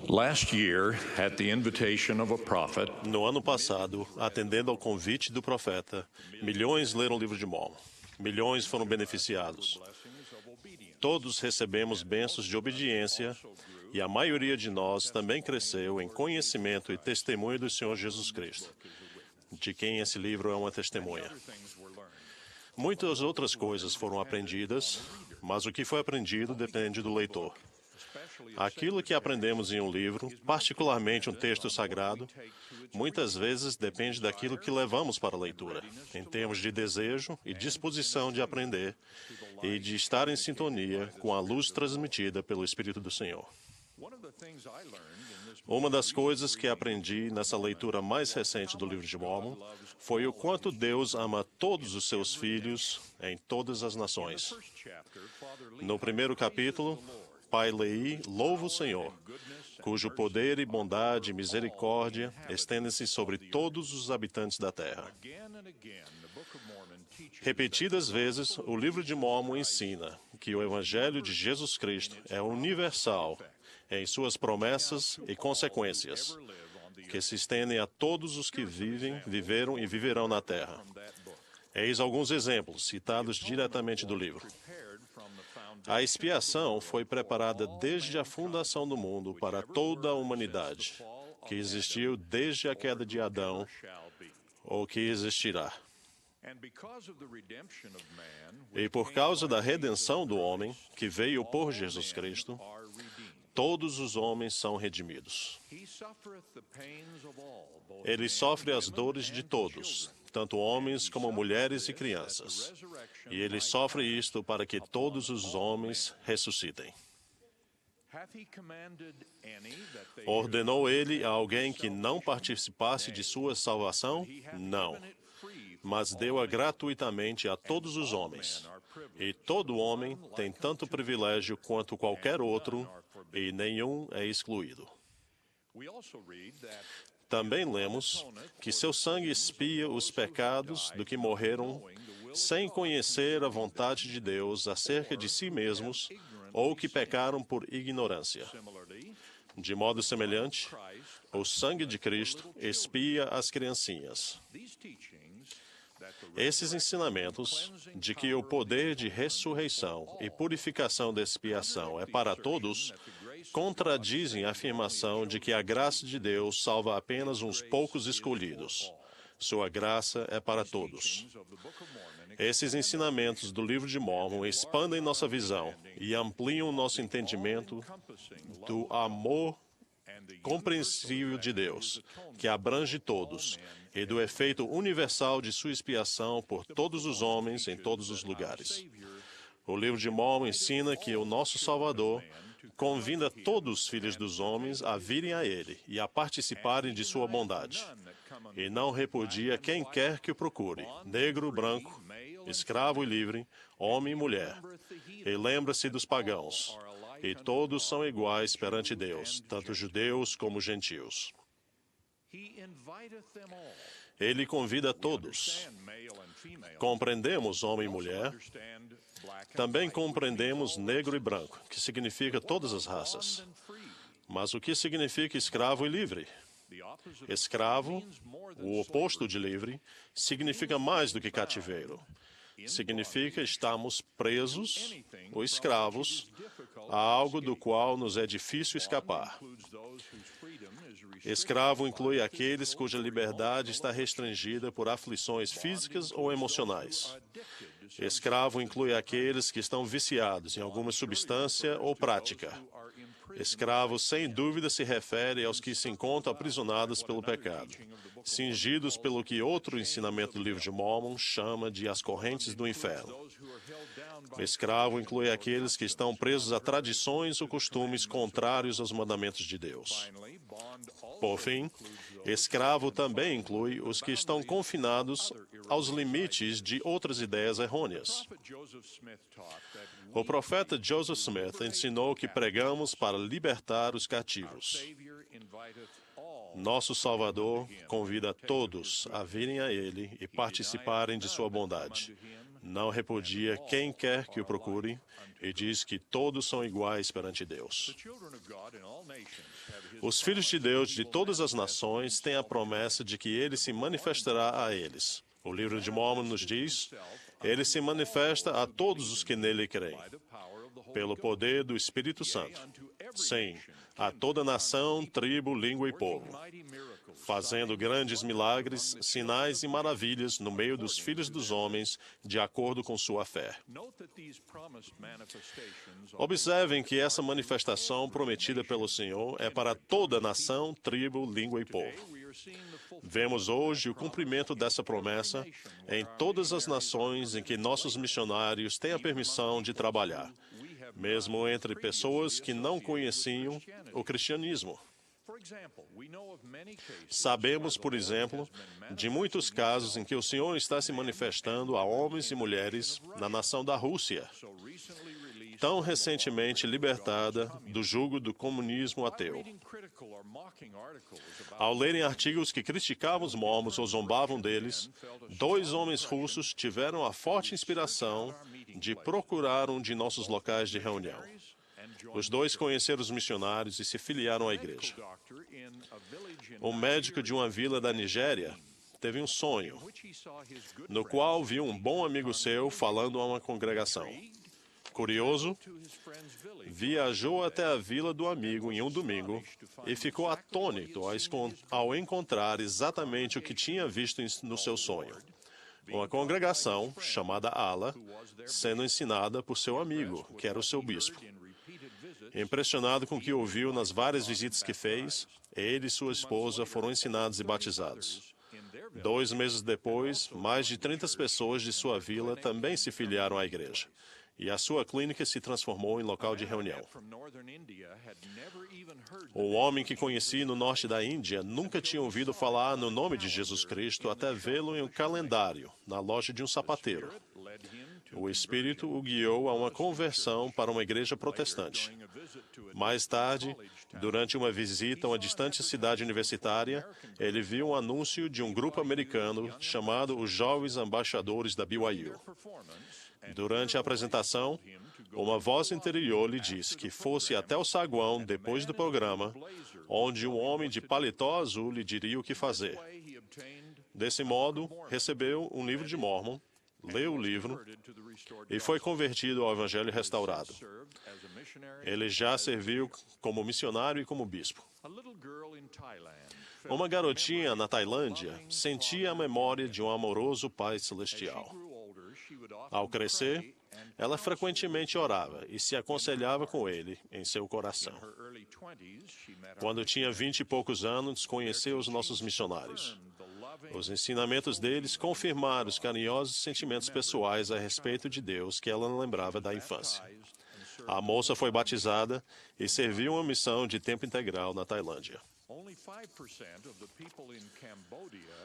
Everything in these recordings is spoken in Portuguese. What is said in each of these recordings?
Last year, at the invitation of a prophet, No ano passado, atendendo ao convite do profeta, milhões leram o livro de Mórmon. Milhões foram beneficiados. Todos recebemos bênçãos de obediência e a maioria de nós também cresceu em conhecimento e testemunho do Senhor Jesus Cristo, de quem esse livro é uma testemunha. Muitas outras coisas foram aprendidas, mas o que foi aprendido depende do leitor. Aquilo que aprendemos em um livro, particularmente um texto sagrado, muitas vezes depende daquilo que levamos para a leitura, em termos de desejo e disposição de aprender e de estar em sintonia com a luz transmitida pelo Espírito do Senhor. Uma das coisas que aprendi nessa leitura mais recente do livro de Mórmon foi o quanto Deus ama todos os seus filhos em todas as nações. No primeiro capítulo, Pai Leí louva o Senhor, cujo poder e bondade e misericórdia estendem-se sobre todos os habitantes da terra. Repetidas vezes, o livro de Mórmon ensina que o Evangelho de Jesus Cristo é universal em suas promessas e consequências, que se estendem a todos os que vivem, viveram e viverão na terra. Eis alguns exemplos citados diretamente do livro. A expiação foi preparada desde a fundação do mundo para toda a humanidade, que existiu desde a queda de Adão, ou que existirá. E por causa da redenção do homem, que veio por Jesus Cristo, todos os homens são redimidos. Ele sofre as dores de todos, tanto homens como mulheres e crianças. E ele sofre isto para que todos os homens ressuscitem. Ordenou ele a alguém que não participasse de sua salvação? Não. Mas deu-a gratuitamente a todos os homens. E todo homem tem tanto privilégio quanto qualquer outro, e nenhum é excluído. Também lemos que seu sangue expia os pecados do que morreram sem conhecer a vontade de Deus acerca de si mesmos ou que pecaram por ignorância. De modo semelhante, o sangue de Cristo expia as criancinhas. Esses ensinamentos de que o poder de ressurreição e purificação da expiação é para todos contradizem a afirmação de que a graça de Deus salva apenas uns poucos escolhidos. Sua graça é para todos. Esses ensinamentos do livro de Mórmon expandem nossa visão e ampliam nosso entendimento do amor compreensível de Deus, que abrange todos, e do efeito universal de sua expiação por todos os homens em todos os lugares. O livro de Mórmon ensina que o nosso Salvador convida todos os filhos dos homens a virem a Ele e a participarem de sua bondade, e não repudia quem quer que o procure, negro, branco, escravo e livre, homem e mulher. E lembra-se dos pagãos, e todos são iguais perante Deus, tanto judeus como gentios. Ele convida todos. Compreendemos homem e mulher. Também compreendemos negro e branco, que significa todas as raças. Mas o que significa escravo e livre? Escravo, o oposto de livre, significa mais do que cativeiro. Significa estarmos presos ou escravos a algo do qual nos é difícil escapar. Escravo inclui aqueles cuja liberdade está restringida por aflições físicas ou emocionais. Escravo inclui aqueles que estão viciados em alguma substância ou prática. Escravo, sem dúvida, se refere aos que se encontram aprisionados pelo pecado, cingidos pelo que outro ensinamento do livro de Mórmon chama de as correntes do inferno. Escravo inclui aqueles que estão presos a tradições ou costumes contrários aos mandamentos de Deus. Por fim, escravo também inclui os que estão confinados aos limites de outras ideias errôneas. O profeta Joseph Smith ensinou que pregamos para libertar os cativos. Nosso Salvador convida todos a virem a Ele e participarem de sua bondade, não repudia quem quer que o procure e diz que todos são iguais perante Deus. Os filhos de Deus de todas as nações têm a promessa de que ele se manifestará a eles. O livro de Mórmon nos diz: ele se manifesta a todos os que nele creem, pelo poder do Espírito Santo. Sim, a toda nação, tribo, língua e povo, fazendo grandes milagres, sinais e maravilhas no meio dos filhos dos homens, de acordo com sua fé. Observem que essa manifestação prometida pelo Senhor é para toda nação, tribo, língua e povo. Vemos hoje o cumprimento dessa promessa em todas as nações em que nossos missionários têm a permissão de trabalhar, mesmo entre pessoas que não conheciam o cristianismo. Sabemos, por exemplo, de muitos casos em que o Senhor está se manifestando a homens e mulheres na nação da Rússia, tão recentemente libertada do jugo do comunismo ateu. Ao lerem artigos que criticavam os mormons ou zombavam deles, 2 homens russos tiveram a forte inspiração de procurar um de nossos locais de reunião. Os 2 conheceram os missionários e se filiaram à igreja. Um médico de uma vila da Nigéria teve um sonho, no qual viu um bom amigo seu falando a uma congregação. Curioso, viajou até a vila do amigo em um domingo e ficou atônito ao encontrar exatamente o que tinha visto no seu sonho. Uma congregação, chamada Ala, sendo ensinada por seu amigo, que era o seu bispo. Impressionado com o que ouviu nas várias visitas que fez, ele e sua esposa foram ensinados e batizados. 2 meses depois, mais de 30 pessoas de sua vila também se filiaram à igreja, e a sua clínica se transformou em local de reunião. Um homem que conheci no norte da Índia nunca tinha ouvido falar no nome de Jesus Cristo até vê-lo em um calendário, na loja de um sapateiro. O Espírito o guiou a uma conversão para uma igreja protestante. Mais tarde, durante uma visita a uma distante cidade universitária, ele viu um anúncio de um grupo americano chamado os Jovens Embaixadores da BYU. Durante a apresentação, uma voz interior lhe disse que fosse até o saguão depois do programa, onde um homem de paletó azul lhe diria o que fazer. Desse modo, recebeu um livro de Mórmon, leu o livro e foi convertido ao Evangelho restaurado. Ele já serviu como missionário e como bispo. Uma garotinha na Tailândia sentia a memória de um amoroso Pai Celestial. Ao crescer, ela frequentemente orava e se aconselhava com ele em seu coração. Quando tinha 20 e poucos anos, conheceu os nossos missionários. Os ensinamentos deles confirmaram os carinhosos sentimentos pessoais a respeito de Deus que ela lembrava da infância. A moça foi batizada e serviu uma missão de tempo integral na Tailândia.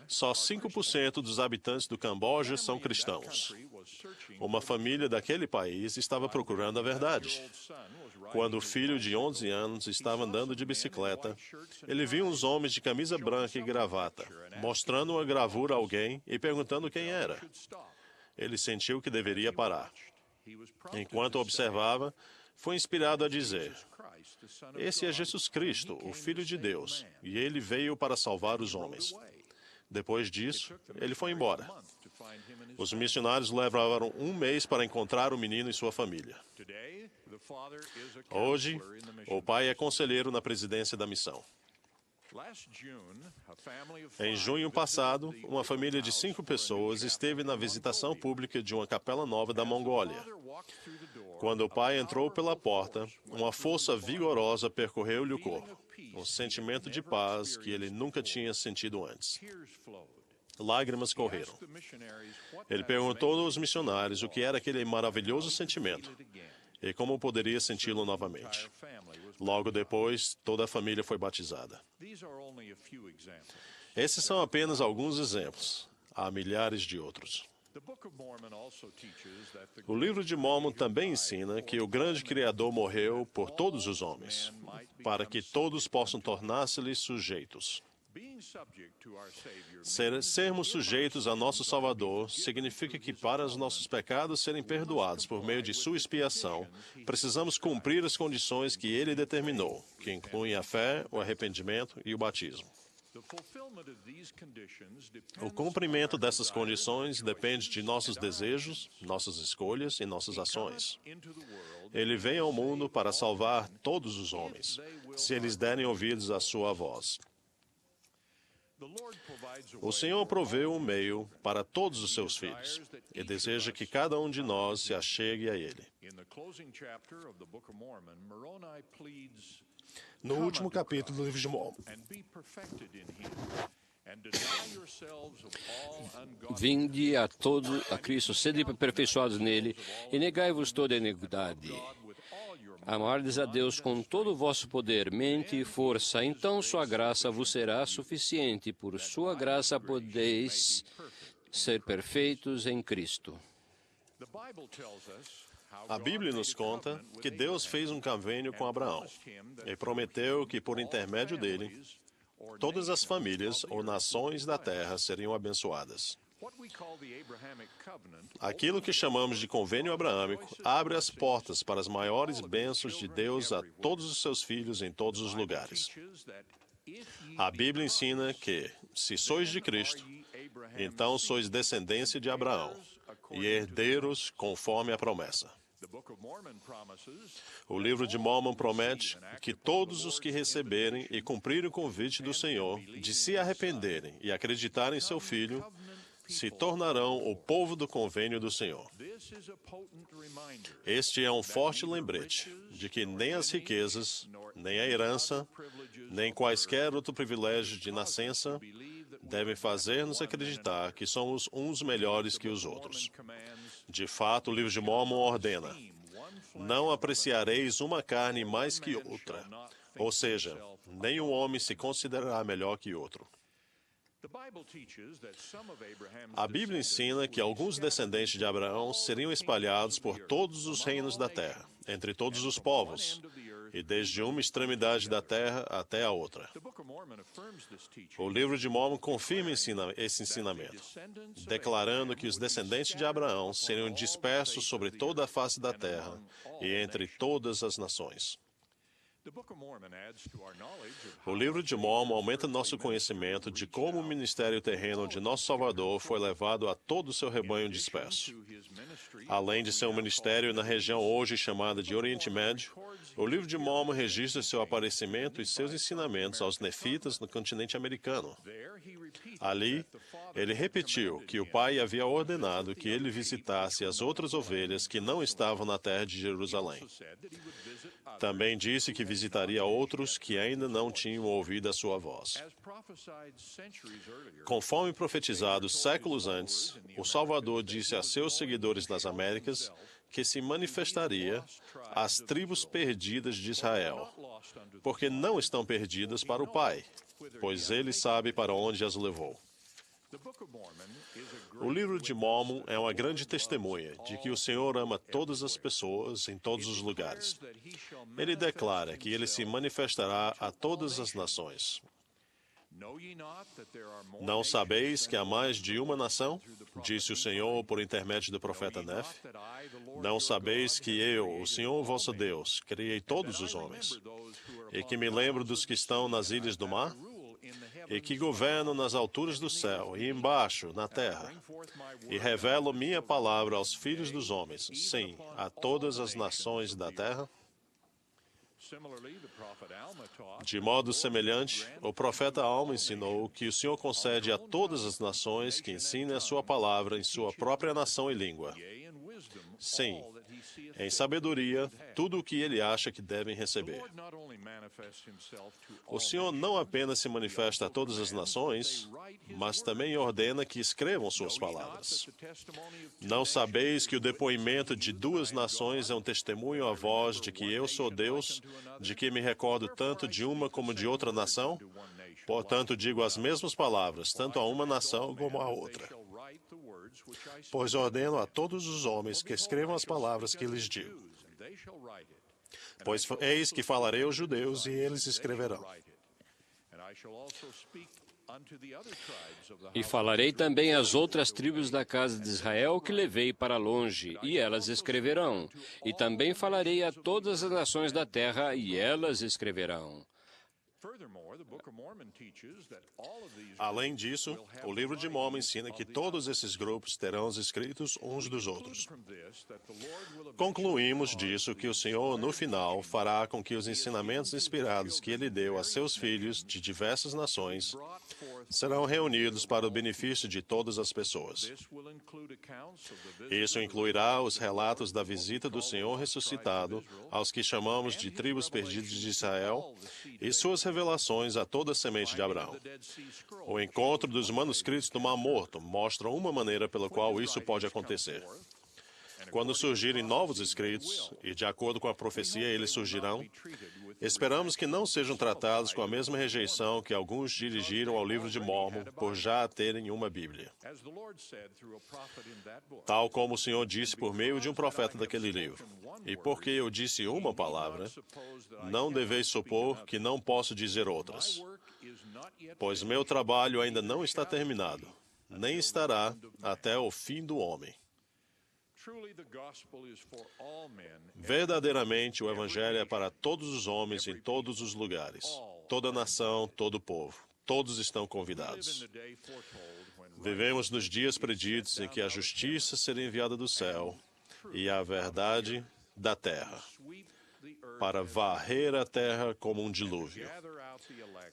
Só 5% dos habitantes do Camboja são cristãos. Uma família daquele país estava procurando a verdade. Quando o filho de 11 anos estava andando de bicicleta, ele viu uns homens de camisa branca e gravata, mostrando uma gravura a alguém e perguntando quem era. Ele sentiu que deveria parar. Enquanto observava, foi inspirado a dizer: "Esse é Jesus Cristo, o Filho de Deus, e ele veio para salvar os homens." Depois disso, ele foi embora. Os missionários levaram 1 mês para encontrar o menino e sua família. Hoje, o pai é conselheiro na presidência da missão. Em junho passado, uma família de 5 pessoas esteve na visitação pública de uma capela nova da Mongólia. Quando o pai entrou pela porta, uma força vigorosa percorreu-lhe o corpo, um sentimento de paz que ele nunca tinha sentido antes. Lágrimas correram. Ele perguntou aos missionários o que era aquele maravilhoso sentimento e como poderia senti-lo novamente. Logo depois, toda a família foi batizada. Esses são apenas alguns exemplos. Há milhares de outros. O livro de Mórmon também ensina que o grande Criador morreu por todos os homens, para que todos possam tornar-se-lhe sujeitos. Sermos sujeitos a nosso Salvador significa que, para os nossos pecados serem perdoados por meio de sua expiação, precisamos cumprir as condições que ele determinou, que incluem a fé, o arrependimento e o batismo. O cumprimento dessas condições depende de nossos desejos, nossas escolhas e nossas ações. Ele vem ao mundo para salvar todos os homens, se eles derem ouvidos à sua voz. O Senhor proveu um meio para todos os seus filhos e deseja que cada um de nós se achegue a Ele. No último capítulo do livro de Mormon, Vinde a Cristo, sede aperfeiçoados nele, e negai-vos toda a iniquidade. Amardes a Deus com todo o vosso poder, mente e força, então sua graça vos será suficiente. Por sua graça podeis ser perfeitos em Cristo. A Bíblia nos conta que Deus fez um convênio com Abraão e prometeu que, por intermédio dele, todas as famílias ou nações da terra seriam abençoadas. Aquilo que chamamos de convênio abraâmico abre as portas para as maiores bênçãos de Deus a todos os seus filhos em todos os lugares. A Bíblia ensina que, se sois de Cristo, então sois descendência de Abraão e herdeiros conforme a promessa. O livro de Mormon promete que todos os que receberem e cumprirem o convite do Senhor de se arrependerem e acreditarem em seu Filho se tornarão o povo do convênio do Senhor. Este é um forte lembrete de que nem as riquezas, nem a herança, nem quaisquer outro privilégio de nascença devem fazer-nos acreditar que somos uns melhores que os outros. De fato, o livro de Mormon ordena: não apreciareis uma carne mais que outra, ou seja, nenhum homem se considerará melhor que outro. A Bíblia ensina que alguns descendentes de Abraão seriam espalhados por todos os reinos da terra, entre todos os povos, e desde uma extremidade da terra até a outra. O livro de Mormon confirma esse ensinamento, declarando que os descendentes de Abraão seriam dispersos sobre toda a face da terra e entre todas as nações. O livro de Mormon aumenta nosso conhecimento de como o ministério terreno de nosso Salvador foi levado a todo o seu rebanho disperso. Além de ser um ministério na região hoje chamada de Oriente Médio, o livro de Mormon registra seu aparecimento e seus ensinamentos aos nefitas no continente americano. Ali, ele repetiu que o Pai havia ordenado que ele visitasse as outras ovelhas que não estavam na terra de Jerusalém. Também disse que visitaria outros que ainda não tinham ouvido a sua voz. Conforme profetizado séculos antes, o Salvador disse a seus seguidores nas Américas que se manifestaria às tribos perdidas de Israel, porque não estão perdidas para o Pai, pois ele sabe para onde as levou. O livro de Mormon é uma grande testemunha de que o Senhor ama todas as pessoas em todos os lugares. Ele declara que ele se manifestará a todas as nações. Não sabeis que há mais de uma nação? Disse o Senhor por intermédio do profeta Nef. Não sabeis que eu, o Senhor vosso Deus, criei todos os homens, e que me lembro dos que estão nas ilhas do mar? E que governo nas alturas do céu e embaixo, na terra, e revelo minha palavra aos filhos dos homens, sim, a todas as nações da terra? De modo semelhante, o profeta Alma ensinou que o Senhor concede a todas as nações que ensinem a sua palavra em sua própria nação e língua. Sim, em sabedoria, tudo o que ele acha que devem receber. O Senhor não apenas se manifesta a todas as nações, mas também ordena que escrevam suas palavras. Não sabeis que o depoimento de duas nações é um testemunho à voz de que eu sou Deus, de que me recordo tanto de uma como de outra nação? Portanto, digo as mesmas palavras, tanto a uma nação como a outra. Pois ordeno a todos os homens que escrevam as palavras que lhes digo. Pois eis que falarei aos judeus e eles escreverão. E falarei também às outras tribos da casa de Israel que levei para longe, e elas escreverão. E também falarei a todas as nações da terra, e elas escreverão. Além disso, o livro de Mórmon ensina que todos esses grupos terão os escritos uns dos outros. Concluímos disso que o Senhor, no final, fará com que os ensinamentos inspirados que Ele deu a seus filhos de diversas nações serão reunidos para o benefício de todas as pessoas. Isso incluirá os relatos da visita do Senhor ressuscitado aos que chamamos de tribos perdidas de Israel e suas revelações a toda a semente de Abraão. O encontro dos manuscritos do Mar Morto mostra uma maneira pela qual isso pode acontecer. Quando surgirem novos escritos, e de acordo com a profecia eles surgirão, esperamos que não sejam tratados com a mesma rejeição que alguns dirigiram ao livro de Mórmon por já terem uma Bíblia. Tal como o Senhor disse por meio de um profeta daquele livro. E porque eu disse uma palavra, não deveis supor que não posso dizer outras. Pois meu trabalho ainda não está terminado, nem estará até o fim do homem. Verdadeiramente, o Evangelho é para todos os homens em todos os lugares, toda nação, todo povo. Todos estão convidados. Vivemos nos dias preditos em que a justiça será enviada do céu e a verdade da terra, para varrer a terra como um dilúvio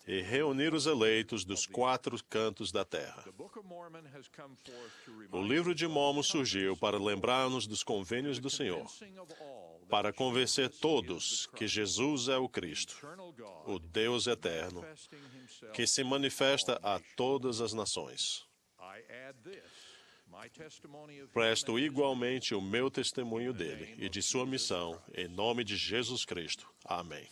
e reunir os eleitos dos quatro cantos da terra. O livro de Mórmon surgiu para lembrar-nos dos convênios do Senhor, para convencer todos que Jesus é o Cristo, o Deus eterno, que se manifesta a todas as nações. Presto igualmente o meu testemunho dele e de sua missão, em nome de Jesus Cristo. Amém.